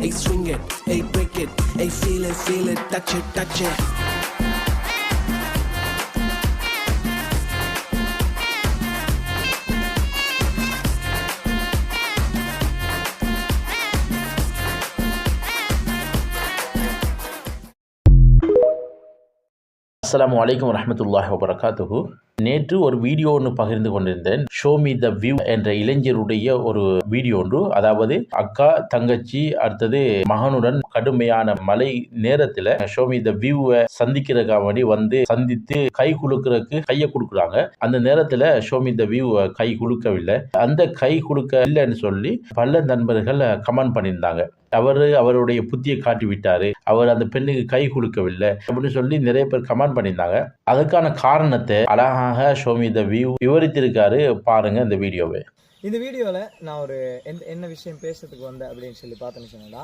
Hey, swing it, hey, break it, hey, feel it, touch it, touch it. அஸ்ஸலாமு அலைக்கும் வரஹ்மத்துல்லாஹி வபரகாத்துஹு. நேற்று ஒரு வீடியோ ஒன்று பகிர்ந்து கொண்டிருந்தேன். ஷோ மீ த வியூ என்ற இளைஞருடைய ஒரு வீடியோ ஒன்று. அதாவது அக்கா தங்கச்சி அடுத்தது மகனுடன் கடுமையான மழை நேரத்தில் ஷோ மீ த வியூவை சந்திக்கிறதுக்காக வேண்டி வந்து சந்தித்து கை குலுக்கிறதுக்கு கையை கொடுக்குறாங்க. அந்த நேரத்தில் ஷோ மீ த வியூ கை குலுக்கவில்லை. அந்த கை குலுக்க இல்லைன்னு சொல்லி பல நண்பர்கள் கமெண்ட் பண்ணியிருந்தாங்க. அவருடைய புத்தியை காட்டி விட்டாரு, அவர் அந்த பெண்ணுக்கு கை கொடுக்கவில்லை அப்படின்னு சொல்லி நிறைய பேர் கமெண்ட் பண்ணியிருந்தாங்க. அதுக்கான காரணத்தை அழகாக ஷோ மீ த வியூ விவரித்திருக்காரு. பாருங்க இந்த வீடியோவை. இந்த வீடியோவில் நான் ஒரு என்ன விஷயம் பேசுறதுக்கு வந்தேன் அப்படின்னு சொல்லி பார்த்தேன்னு சொன்னா,